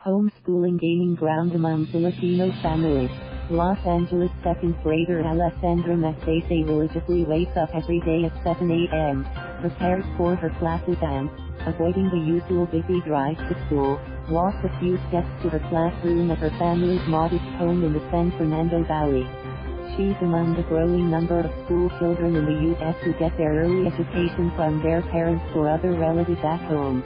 Homeschooling gaining ground among Filipino families. Los Angeles second grader Alessandra Magsaysay religiously wakes up every day at 7 a.m., prepares for her classes and, avoiding the usual busy drive to school, walks a few steps to her classroom at her family's modest home in the San Fernando Valley. She's among the growing number of school children in the U.S. who get their early education from their parents or other relatives at home.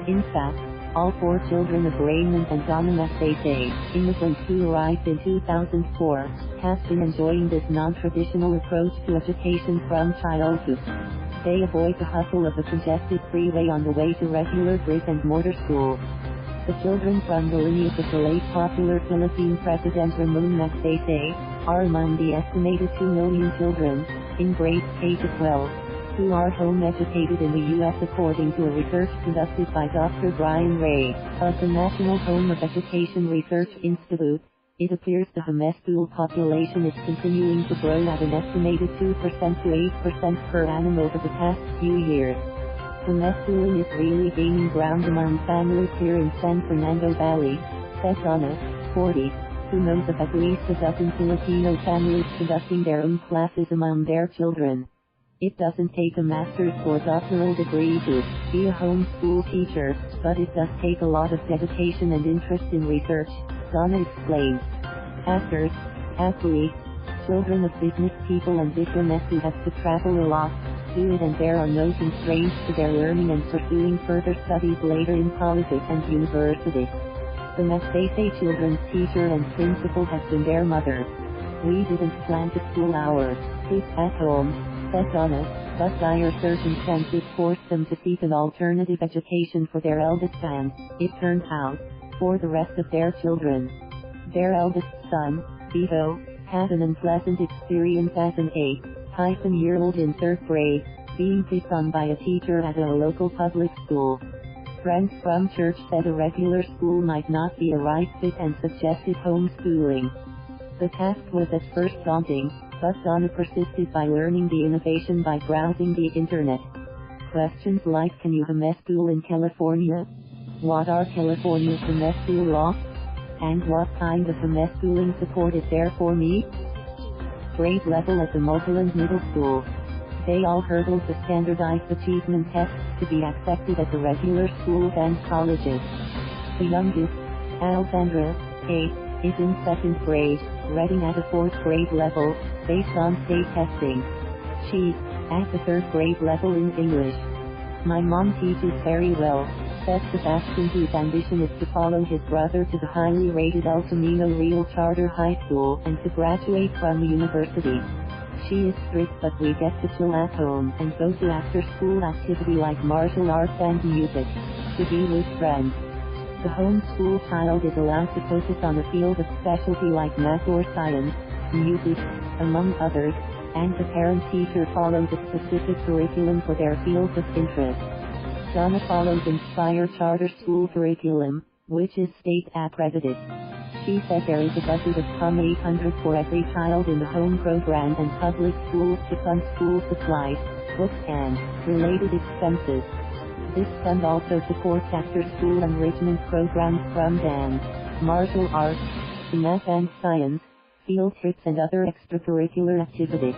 In fact, all 4 children of Raymond and Donna Magsaysay, immigrants who arrived in 2004, have been enjoying this non-traditional approach to education from childhood. They avoid the hustle of the congested freeway on the way to regular brick and mortar school. The children from the lineage of the late popular Philippine President Ramon Magsaysay are among the estimated 2 million children, in grades K-12, who are home educated in the U.S. according to a research conducted by Dr. Brian Ray of the National Home of Education Research Institute. It appears the homeschool population is continuing to grow at an estimated 2% to 8% per annum over the past few years. Homeschooling is really gaining ground among families here in San Fernando Valley, said Donna, 40, who knows of at least a dozen Filipino families conducting their own classes among their children. It doesn't take a master's or doctoral degree to be a homeschool teacher, but it does take a lot of dedication and interest in research, Donna explained. Actors, athletes, children of business people and diplomats who have to travel a lot, do it, and there are no constraints to their learning and pursuing further studies later in colleges and universities. The Magsaysay children's teacher and principal has been their mother. We didn't plan to school our kids at home, said Donna, but dire circumstances forced them to seek an alternative education for their eldest and, it turned out, for the rest of their children. Their eldest son, Vito, had an unpleasant experience as an 8-year-old in 3rd grade, being picked on by a teacher at a local public school. Friends from church said a regular school might not be a right fit and suggested homeschooling. The task was at first daunting, but Donna persisted by learning the innovation by browsing the internet. Questions like, can you homeschool in California? What are California's homeschool laws? And what kind of homeschooling support is there for me? Grade level at the Mulholland Middle School. They all hurdled the standardized achievement tests to be accepted at the regular schools and colleges. The youngest, Allesandra, 8, is in 2nd grade, reading at a 4th grade level, based on state testing. She's at the 3rd grade level in English. My mom teaches very well, said Sebastian, whose ambition is to follow his brother to the highly rated El Camino Real Charter High School and to graduate from the university. She is strict, but we get to chill at home and go to after-school activity like martial arts and music, to be with friends. The homeschool child is allowed to focus on a field of specialty like math or science, music, among others, and the parent-teacher follows a specific curriculum for their fields of interest. Donna follows Inspire Charter School curriculum, which is state-accredited. She said there is a budget of $800 for every child in the home program and public schools to fund school supplies, books and related expenses. This fund also supports after-school enrichment programs from dance, martial arts, math and science, field trips and other extracurricular activities.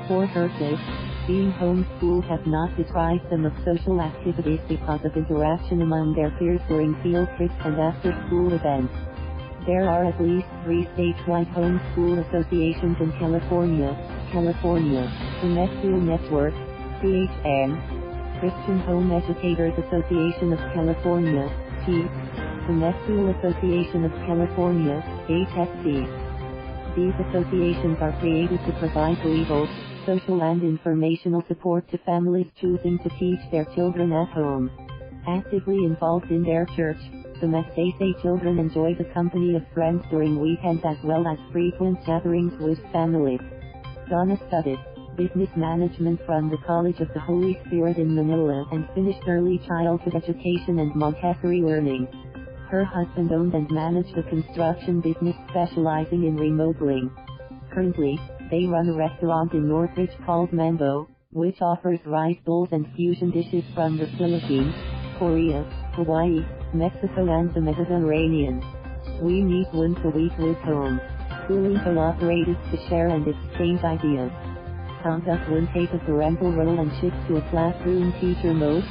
For her kids, being homeschooled has not deprived them of social activities because of interaction among their peers during field trips and after-school events. There are at least 3 statewide homeschool associations in California: Homeschool Network, CHEA, Christian Home Educators Association of California, CHEA, Homeschool Association of California, HSC. These associations are created to provide legal, social and informational support to families choosing to teach their children at home. Actively involved in their church, the Magsaysay children enjoy the company of friends during weekends as well as frequent gatherings with families. Donna studied business management from the College of the Holy Spirit in Manila and finished early childhood education and Montessori learning. Her husband owned and managed a construction business specializing in remodeling. Currently, they run a restaurant in Northridge called Mambo, which offers rice bowls and fusion dishes from the Philippines, Korea, Hawaii, Mexico and the Mediterranean. We meet once a week with Homeschooling collaborators to share and exchange ideas. Count us one take a parental role and shift to a classroom teacher mode.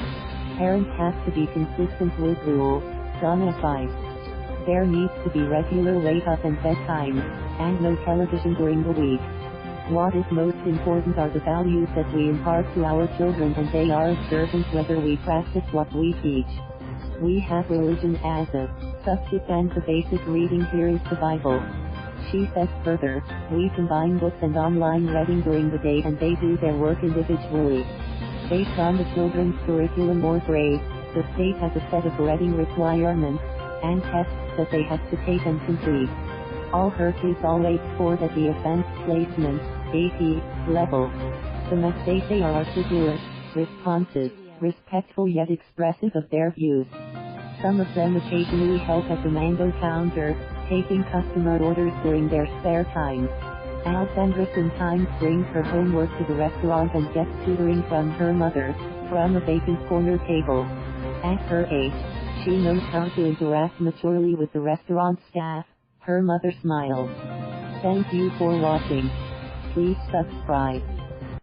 Parents have to be consistent with rules. Donna 5. There needs to be regular wake up and bedtime, and no television during the week. What is most important are the values that we impart to our children, and they are observant whether we practice what we teach. We have religion as a subject, and the basic reading here is the Bible. She says further, we combine books and online reading during the day, and they do their work individually. Based on the children's curriculum or grade, the state has a set of reading requirements and tests that they have to take and complete. All her kids always scored at the advanced placement, AP, level. The Magsaysay are articulate, responsive, respectful yet expressive of their views. Some of them occasionally help at the mango counter, taking customer orders during their spare time. Allesandra sometimes brings her homework to the restaurant and gets tutoring from her mother, from a vacant corner table. At her age, she knows how to interact maturely with the restaurant staff. Her mother smiles. Thank you for watching. Please subscribe.